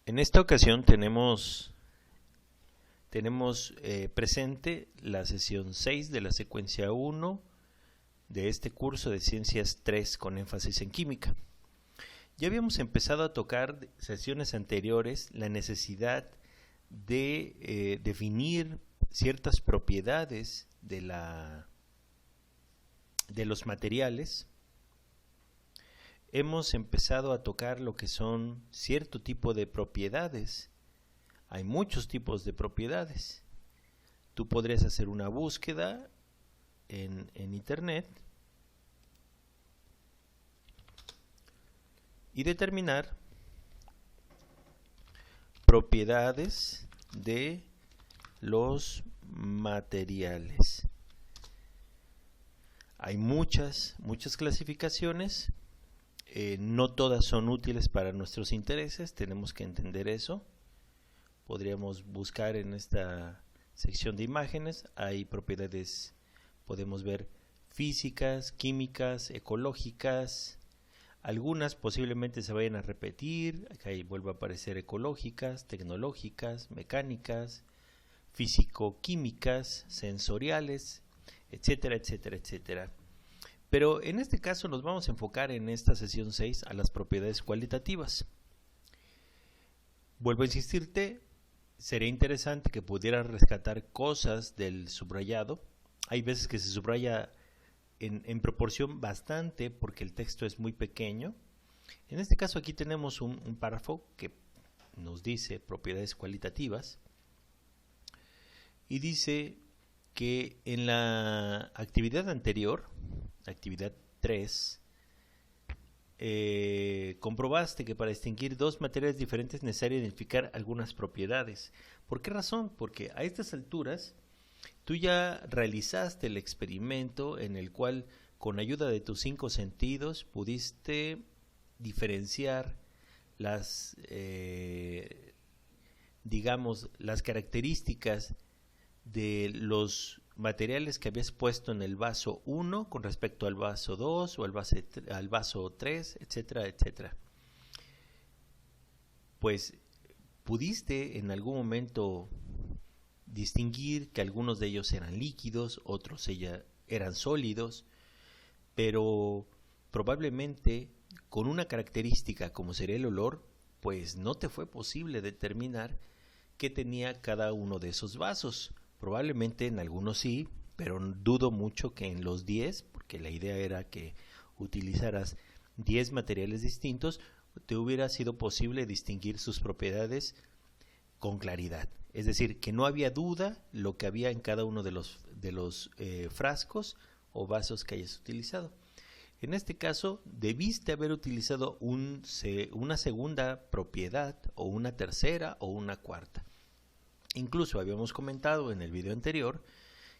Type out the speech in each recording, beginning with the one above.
En esta ocasión tenemos presente la sesión 6 de la secuencia 1 de este curso de Ciencias 3 con énfasis en química. Ya habíamos empezado a tocar sesiones anteriores la necesidad de definir ciertas propiedades de los materiales. Hemos empezado a tocar lo que son cierto tipo de propiedades. Hay muchos tipos de propiedades. Tú podrías hacer una búsqueda en internet y determinar propiedades de los materiales. Hay muchas clasificaciones. No todas son útiles para nuestros intereses, tenemos que entender eso. Podríamos buscar en esta sección de imágenes, hay propiedades, podemos ver físicas, químicas, ecológicas. Algunas posiblemente se vayan a repetir, acá vuelve a aparecer ecológicas, tecnológicas, mecánicas, físico-químicas, sensoriales, etcétera, etcétera, etcétera. Pero en este caso nos vamos a enfocar en esta sesión 6 a las propiedades cualitativas. Vuelvo a insistirte, sería interesante que pudieras rescatar cosas del subrayado. Hay veces que se subraya en proporción bastante porque el texto es muy pequeño. En este caso aquí tenemos un párrafo que nos dice propiedades cualitativas y dice que en la actividad anterior, actividad 3, comprobaste que para distinguir dos materiales diferentes es necesario identificar algunas propiedades. ¿Por qué razón? Porque a estas alturas tú ya realizaste el experimento en el cual con ayuda de tus 5 sentidos pudiste diferenciar las, las características de los materiales que habías puesto en el vaso 1 con respecto al vaso 2 o al vaso 3, etcétera, etcétera. Pues pudiste en algún momento distinguir que algunos de ellos eran líquidos, otros eran sólidos, pero probablemente con una característica como sería el olor, pues no te fue posible determinar qué tenía cada uno de esos vasos. Probablemente en algunos sí, pero dudo mucho que en los 10, porque la idea era que utilizaras 10 materiales distintos, te hubiera sido posible distinguir sus propiedades con claridad. Es decir, que no había duda lo que había en cada uno de los frascos o vasos que hayas utilizado. En este caso, debiste haber utilizado una segunda propiedad, o una tercera, o una cuarta. Incluso habíamos comentado en el video anterior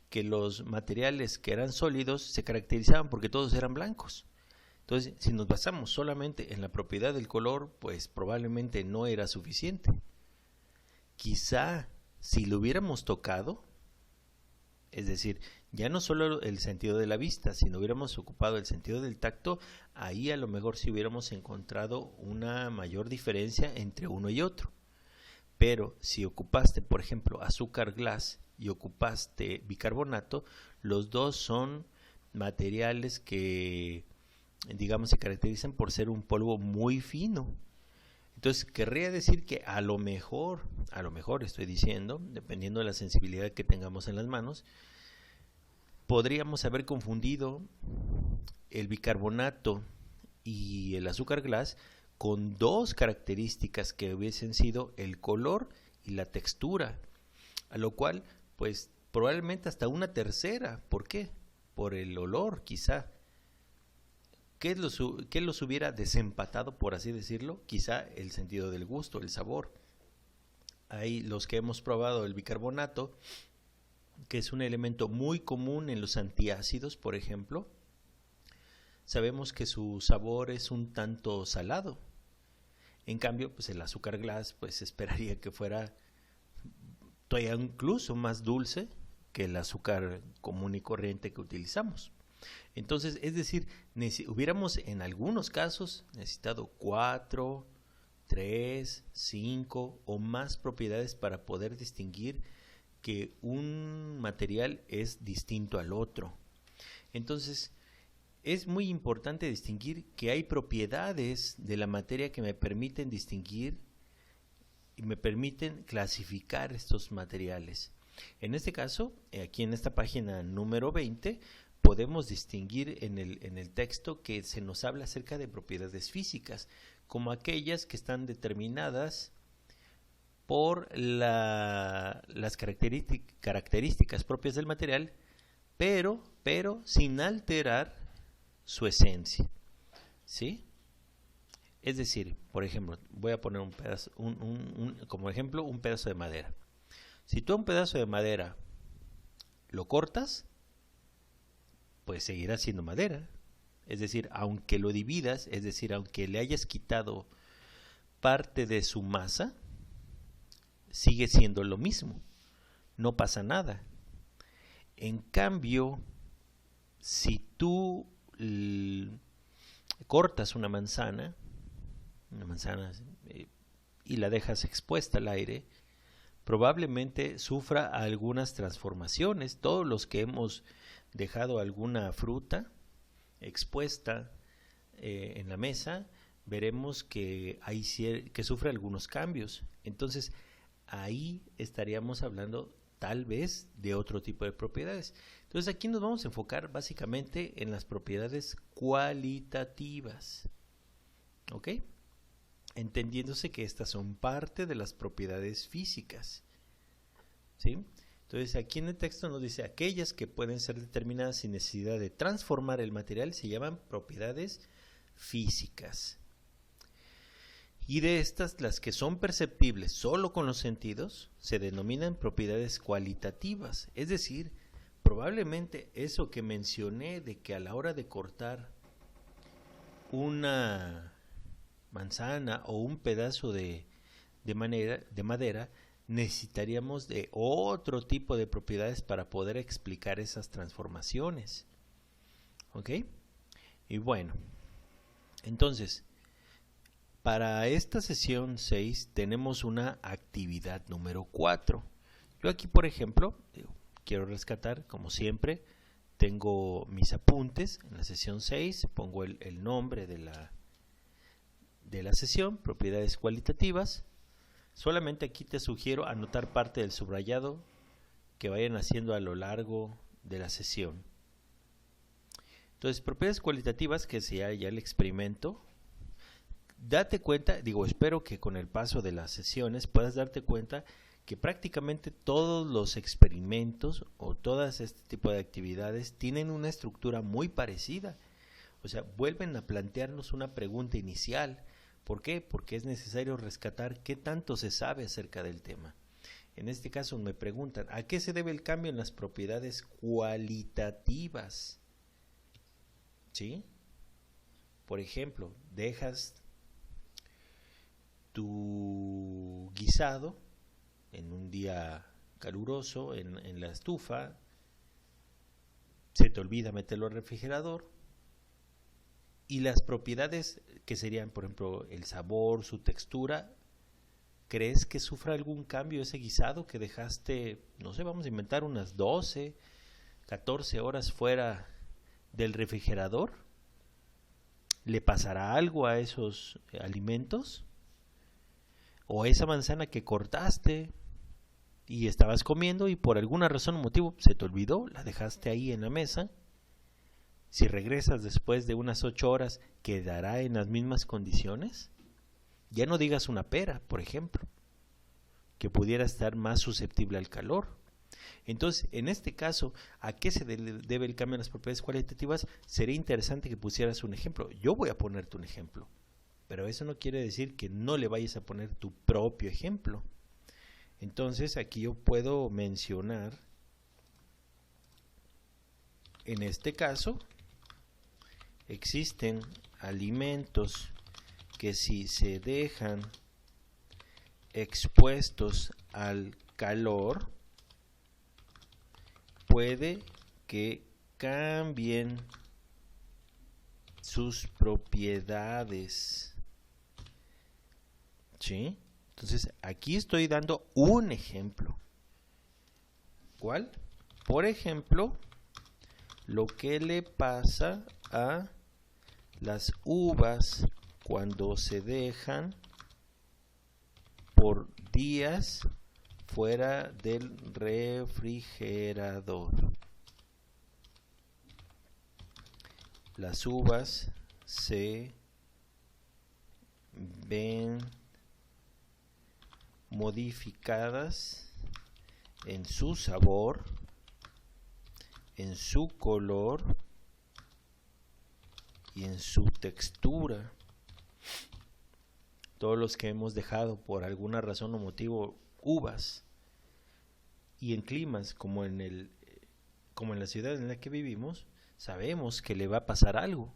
que los materiales que eran sólidos se caracterizaban porque todos eran blancos. Entonces, si nos basamos solamente en la propiedad del color, pues probablemente no era suficiente. Quizá si lo hubiéramos tocado, es decir, ya no solo el sentido de la vista, sino hubiéramos ocupado el sentido del tacto, ahí a lo mejor sí hubiéramos encontrado una mayor diferencia entre uno y otro. Pero si ocupaste, por ejemplo, azúcar glass y ocupaste bicarbonato, los dos son materiales que, digamos, se caracterizan por ser un polvo muy fino. Entonces, querría decir que a lo mejor estoy diciendo, dependiendo de la sensibilidad que tengamos en las manos, podríamos haber confundido el bicarbonato y el azúcar glass con dos características que hubiesen sido el color y la textura, a lo cual, pues, probablemente hasta una tercera. ¿Por qué? Por el olor, quizá. ¿Qué los hubiera desempatado, por así decirlo? Quizá el sentido del gusto, el sabor. Hay los que hemos probado el bicarbonato, que es un elemento muy común en los antiácidos, por ejemplo. Sabemos que su sabor es un tanto salado. En cambio, pues el azúcar glass, pues esperaría que fuera todavía incluso más dulce que el azúcar común y corriente que utilizamos. Entonces, es decir, hubiéramos en algunos casos necesitado 4, 3, 5 o más propiedades para poder distinguir que un material es distinto al otro. Entonces, es muy importante distinguir que hay propiedades de la materia que me permiten distinguir y me permiten clasificar estos materiales. En este caso, aquí en esta página número 20, podemos distinguir en el texto que se nos habla acerca de propiedades físicas, como aquellas que están determinadas por las características propias del material, pero sin alterar su esencia, ¿sí? Es decir, por ejemplo, voy a poner un pedazo, como ejemplo, un pedazo de madera. Si tú un pedazo de madera lo cortas, pues seguirá siendo madera. Es decir, aunque lo dividas, es decir, aunque le hayas quitado parte de su masa, sigue siendo lo mismo. No pasa nada. En cambio, si tú cortas una manzana y la dejas expuesta al aire, probablemente sufra algunas transformaciones. Todos los que hemos dejado alguna fruta expuesta en la mesa, veremos que que sufre algunos cambios. Entonces, ahí estaríamos hablando tal vez de otro tipo de propiedades. Entonces, aquí nos vamos a enfocar básicamente en las propiedades cualitativas, ¿ok? Entendiéndose que estas son parte de las propiedades físicas, ¿sí? Entonces, aquí en el texto nos dice, aquellas que pueden ser determinadas sin necesidad de transformar el material se llaman propiedades físicas. Y de estas, las que son perceptibles solo con los sentidos, se denominan propiedades cualitativas. Es decir, probablemente eso que mencioné de que a la hora de cortar una manzana o un pedazo de madera, necesitaríamos de otro tipo de propiedades para poder explicar esas transformaciones. ¿Ok? Y bueno, entonces, para esta sesión 6 tenemos una actividad número 4. Yo aquí, por ejemplo, quiero rescatar, como siempre, tengo mis apuntes. En la sesión 6 pongo el nombre de la sesión, propiedades cualitativas. Solamente aquí te sugiero anotar parte del subrayado que vayan haciendo a lo largo de la sesión. Entonces, propiedades cualitativas, que sea ya el experimento. Date cuenta, espero que con el paso de las sesiones puedas darte cuenta que prácticamente todos los experimentos o todas este tipo de actividades tienen una estructura muy parecida. O sea, vuelven a plantearnos una pregunta inicial. ¿Por qué? Porque es necesario rescatar qué tanto se sabe acerca del tema. En este caso me preguntan, ¿a qué se debe el cambio en las propiedades cualitativas? ¿Sí? Por ejemplo, dejas tu guisado en un día caluroso en la estufa, se te olvida meterlo al refrigerador y las propiedades que serían, por ejemplo, el sabor, su textura, ¿crees que sufra algún cambio ese guisado que dejaste, no sé, vamos a inventar unas 12, 14 horas fuera del refrigerador? ¿Le pasará algo a esos alimentos? O esa manzana que cortaste y estabas comiendo y por alguna razón o motivo se te olvidó, la dejaste ahí en la mesa. Si regresas después de unas 8 horas, ¿quedará en las mismas condiciones? Ya no digas una pera, por ejemplo, que pudiera estar más susceptible al calor. Entonces, en este caso, ¿a qué se debe el cambio en las propiedades cualitativas? Sería interesante que pusieras un ejemplo. Yo voy a ponerte un ejemplo, pero eso no quiere decir que no le vayas a poner tu propio ejemplo. Entonces, aquí yo puedo mencionar, en este caso, existen alimentos que si se dejan expuestos al calor, puede que cambien sus propiedades. ¿Sí? Entonces, aquí estoy dando un ejemplo. ¿Cuál? Por ejemplo, lo que le pasa a las uvas cuando se dejan por días fuera del refrigerador. Las uvas se ven modificadas en su sabor, en su color y en su textura. Todos los que hemos dejado por alguna razón o motivo uvas y en climas como en la ciudad en la que vivimos, sabemos que le va a pasar algo.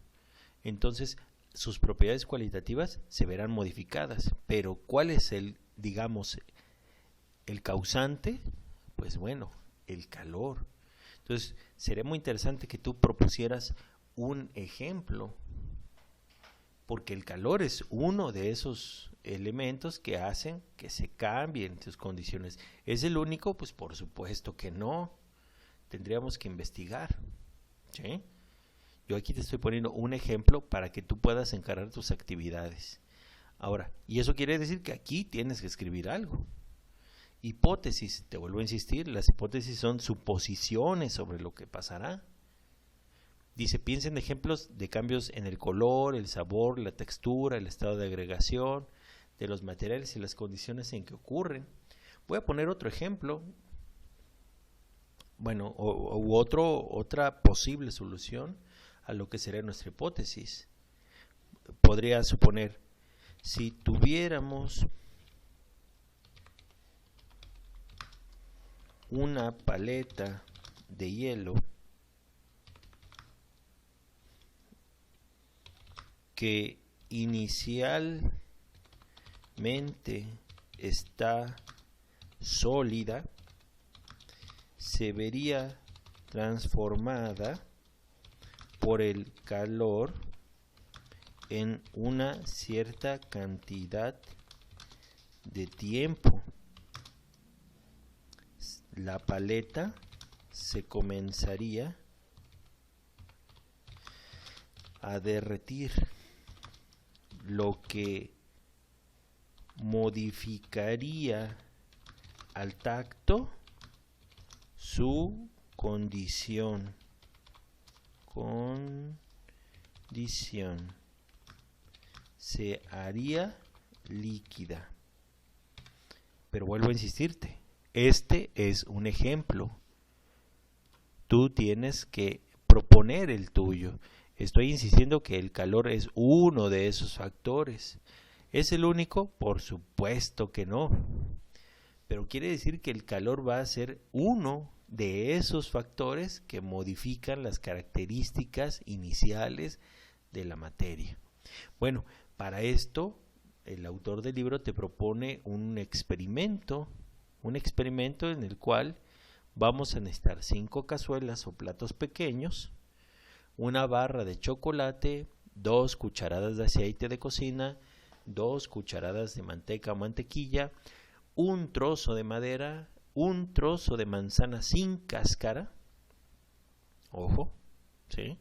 Entonces, sus propiedades cualitativas se verán modificadas. Pero ¿cuál es el causante? Pues bueno, el calor. Entonces, sería muy interesante que tú propusieras un ejemplo, porque el calor es uno de esos elementos que hacen que se cambien sus condiciones. ¿Es el único? Pues por supuesto que no. Tendríamos que investigar. ¿Sí? Yo aquí te estoy poniendo un ejemplo para que tú puedas encarar tus actividades. Ahora, y eso quiere decir que aquí tienes que escribir algo. Hipótesis, te vuelvo a insistir, las hipótesis son suposiciones sobre lo que pasará. Dice, piensa en ejemplos de cambios en el color, el sabor, la textura, el estado de agregación, de los materiales y las condiciones en que ocurren. Voy a poner otro ejemplo, bueno, otra posible solución a lo que sería nuestra hipótesis. Podría suponer, si tuviéramos una paleta de hielo que inicialmente está sólida, se vería transformada por el calor en una cierta cantidad de tiempo. La paleta se comenzaría a derretir, lo que modificaría al tacto su condición. Se haría líquida. Pero vuelvo a insistirte, este es un ejemplo. Tú tienes que proponer el tuyo. Estoy insistiendo que el calor es uno de esos factores. ¿Es el único? Por supuesto que no. Pero quiere decir que el calor va a ser uno de esos factores que modifican las características iniciales de la materia. Bueno, para esto el autor del libro te propone un experimento en el cual vamos a necesitar 5 cazuelas o platos pequeños, una barra de chocolate, 2 cucharadas de aceite de cocina, 2 cucharadas de manteca o mantequilla, un trozo de madera, un trozo de manzana sin cáscara, ojo, ¿sí?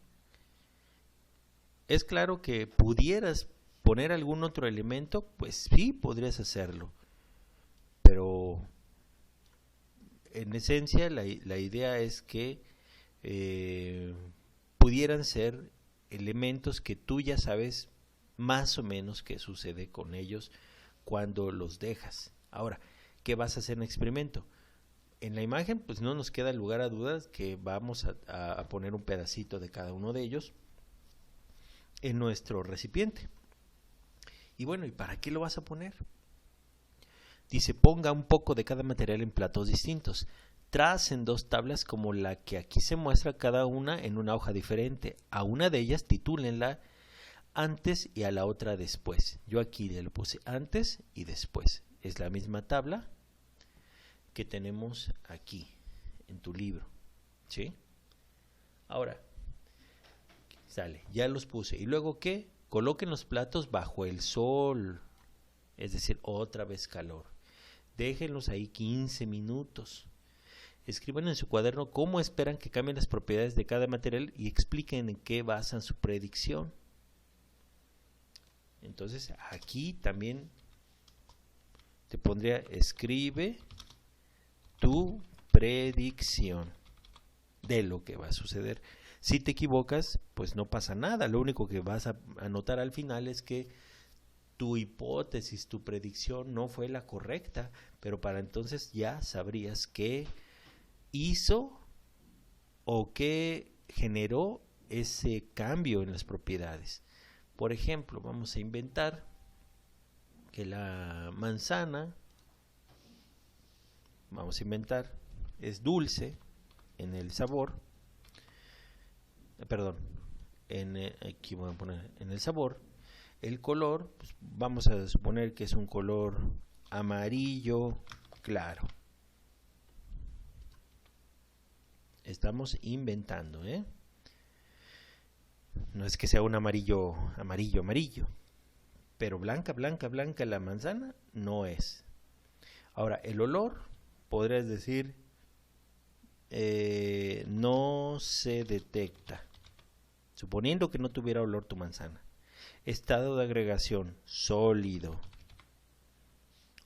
Es claro que pudieras poner algún otro elemento, pues sí, podrías hacerlo, pero en esencia la idea es que pudieran ser elementos que tú ya sabes más o menos qué sucede con ellos cuando los dejas. Ahora, ¿qué vas a hacer en el experimento? En la imagen, pues no nos queda lugar a dudas que vamos a poner un pedacito de cada uno de ellos en nuestro recipiente. Y bueno, ¿y para qué lo vas a poner? Dice, ponga un poco de cada material en platos distintos. Tracen 2 tablas como la que aquí se muestra, cada una en una hoja diferente. A una de ellas titúlenla antes y a la otra después. Yo aquí le lo puse antes y después. Es la misma tabla que tenemos aquí en tu libro, ¿sí? Ahora, sale, ya los puse. ¿Y luego qué? Coloquen los platos bajo el sol. es decir, otra vez calor. Déjenlos ahí 15 minutos. Escriban en su cuaderno cómo esperan que cambien las propiedades de cada material y expliquen en qué basan su predicción. Entonces, aquí también te pondría, escribe tu predicción de lo que va a suceder. Si te equivocas, pues no pasa nada. Lo único que vas a anotar al final es que tu hipótesis, tu predicción no fue la correcta, pero para entonces ya sabrías qué hizo o qué generó ese cambio en las propiedades. Por ejemplo, vamos a inventar que la manzana, es dulce en el sabor, aquí voy a poner en el sabor. El color, pues vamos a suponer que es un color amarillo claro. Estamos inventando, No es que sea un amarillo, pero blanca la manzana no es. Ahora, el olor, podrías decir, no se detecta, suponiendo que no tuviera olor tu manzana. Estado de agregación, sólido.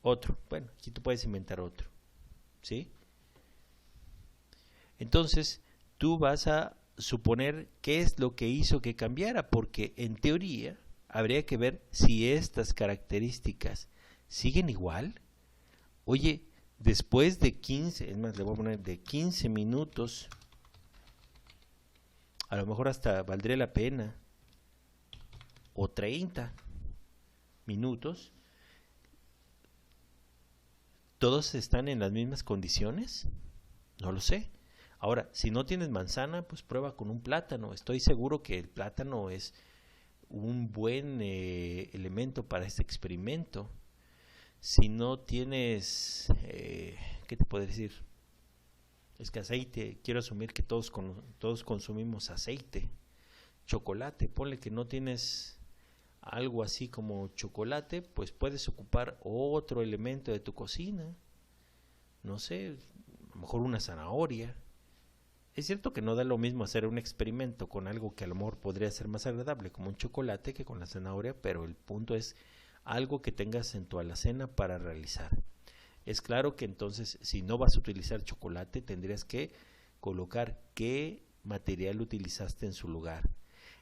Otro, bueno, aquí tú puedes inventar otro, ¿sí? Entonces, tú vas a suponer qué es lo que hizo que cambiara, porque en teoría habría que ver si estas características siguen igual. Oye, después de 15, es más, le voy a poner de 15 minutos, a lo mejor hasta valdría la pena, o 30 minutos, ¿todos están en las mismas condiciones? No lo sé. Ahora, si no tienes manzana, pues prueba con un plátano. Estoy seguro que el plátano es un buen elemento para este experimento. Si no tienes, ¿qué te puedo decir? Es que aceite, quiero asumir que todos consumimos aceite. Chocolate, ponle que no tienes algo así como chocolate, pues puedes ocupar otro elemento de tu cocina. No sé, a lo mejor una zanahoria. Es cierto que no da lo mismo hacer un experimento con algo que a lo mejor podría ser más agradable, como un chocolate, que con la zanahoria, pero el punto es algo que tengas en tu alacena para realizar. Es claro que entonces, si no vas a utilizar chocolate, tendrías que colocar qué material utilizaste en su lugar.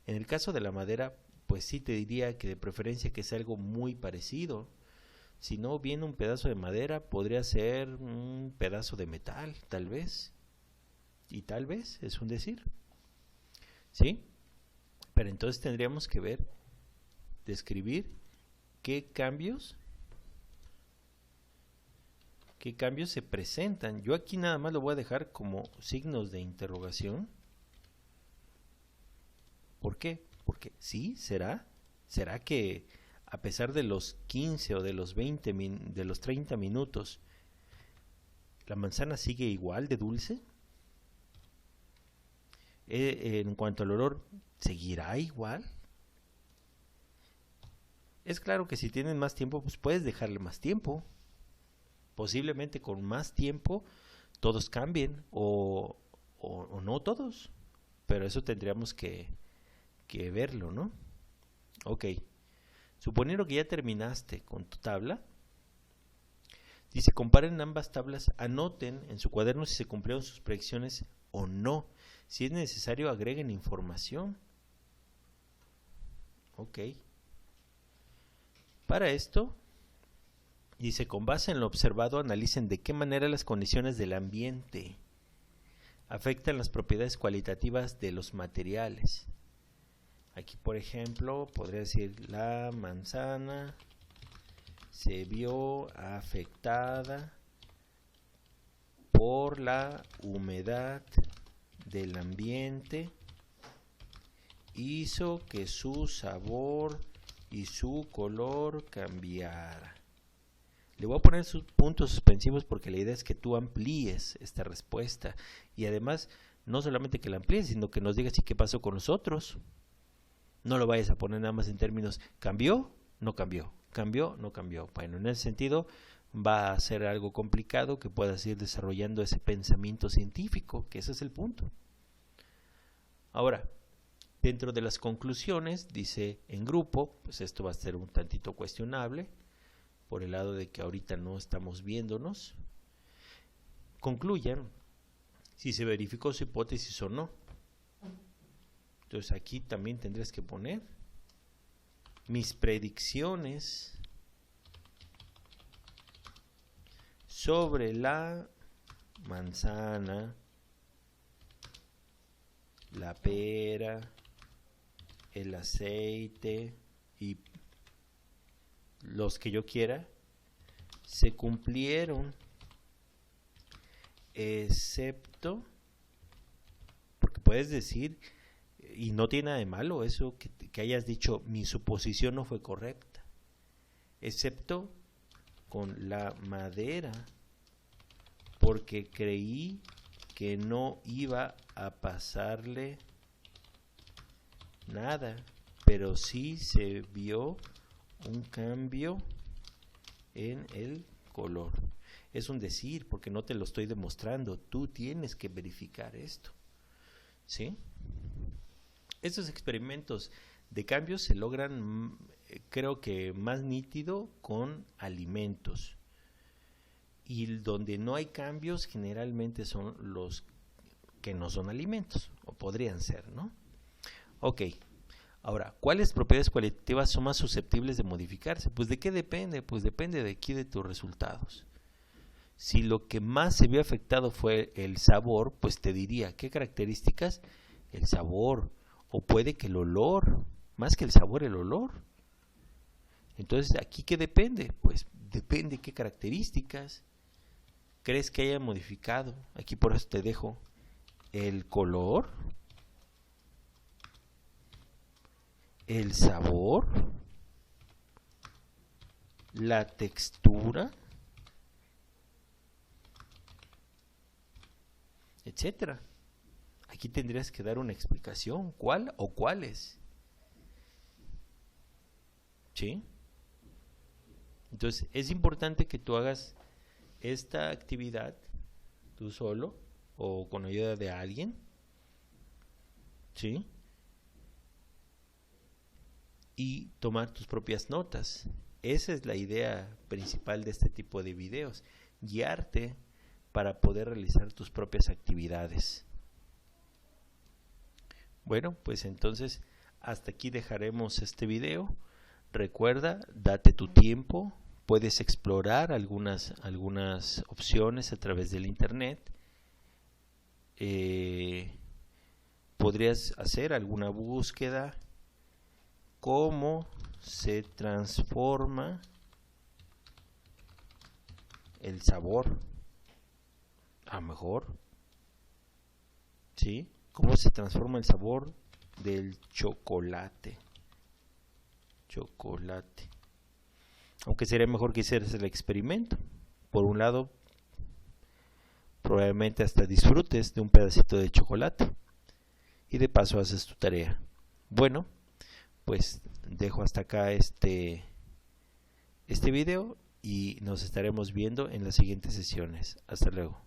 En el caso de la madera, pues sí te diría que de preferencia que sea algo muy parecido. Si no viene un pedazo de madera, podría ser un pedazo de metal, tal vez. Y tal vez, es un decir. ¿Sí? Pero entonces tendríamos que ver, describir qué cambios se presentan. Yo aquí nada más lo voy a dejar como signos de interrogación. ¿Por qué? Porque sí, ¿será que a pesar de los 15 o de los 20, de los 30 minutos, la manzana sigue igual de dulce? En cuanto al olor, ¿seguirá igual? Es claro que si tienes más tiempo, pues puedes dejarle más tiempo. Posiblemente con más tiempo todos cambien o no todos. Pero eso tendríamos que verlo, ¿no? Ok. Suponiendo que ya terminaste con tu tabla, dice, comparen ambas tablas, anoten en su cuaderno si se cumplieron sus predicciones o no. Si es necesario, agreguen información. Ok. Para esto, dice, con base en lo observado, analicen de qué manera las condiciones del ambiente afectan las propiedades cualitativas de los materiales. Aquí, por ejemplo, podría decir, la manzana se vio afectada por la humedad del ambiente, hizo que su sabor y su color cambiara. Le voy a poner sus puntos suspensivos porque la idea es que tú amplíes esta respuesta y además no solamente que la amplíes, sino que nos digas y qué pasó con los otros. No lo vayas a poner nada más en términos, ¿cambió? No cambió. ¿Cambió? No cambió. Bueno, en ese sentido va a ser algo complicado que puedas ir desarrollando ese pensamiento científico, que ese es el punto. Ahora, dentro de las conclusiones, dice en grupo, pues esto va a ser un tantito cuestionable, por el lado de que ahorita no estamos viéndonos. Concluyan si se verificó su hipótesis o no. Entonces aquí también tendrás que poner mis predicciones sobre la manzana, la pera, el aceite y los que yo quiera, se cumplieron, excepto, porque puedes decir, y no tiene nada de malo eso que hayas dicho, mi suposición no fue correcta, excepto con la madera, porque creí que no iba a pasarle nada, pero sí se vio un cambio en el color. Es un decir, porque no te lo estoy demostrando, tú tienes que verificar esto, ¿sí? Estos experimentos de cambios se logran, creo que más nítido con alimentos, y donde no hay cambios generalmente son los que no son alimentos, o podrían ser, ¿no? Ok, ahora, ¿cuáles propiedades cualitativas son más susceptibles de modificarse? Pues ¿de qué depende? Pues depende de aquí de tus resultados. Si lo que más se vio afectado fue el sabor, pues te diría, ¿qué características? El sabor, o puede que el olor, más que el sabor, el olor. Entonces, ¿aquí qué depende? Pues depende qué características crees que haya modificado. Aquí por eso te dejo el color, el sabor, la textura, etcétera. Aquí tendrías que dar una explicación, ¿cuál o cuáles? ¿Sí? Entonces, es importante que tú hagas esta actividad tú solo o con ayuda de alguien, ¿sí? Y tomar tus propias notas. Esa es la idea principal de este tipo de videos, guiarte para poder realizar tus propias actividades. Bueno, pues entonces hasta aquí dejaremos este video. Recuerda, date tu tiempo, puedes explorar algunas opciones a través del internet. Podrías hacer alguna búsqueda, cómo se transforma el sabor, a lo mejor, ¿sí? ¿Cómo se transforma el sabor del chocolate? Aunque sería mejor que hicieras el experimento. Por un lado, probablemente hasta disfrutes de un pedacito de chocolate y de paso haces tu tarea. Bueno, pues dejo hasta acá este video y nos estaremos viendo en las siguientes sesiones. Hasta luego.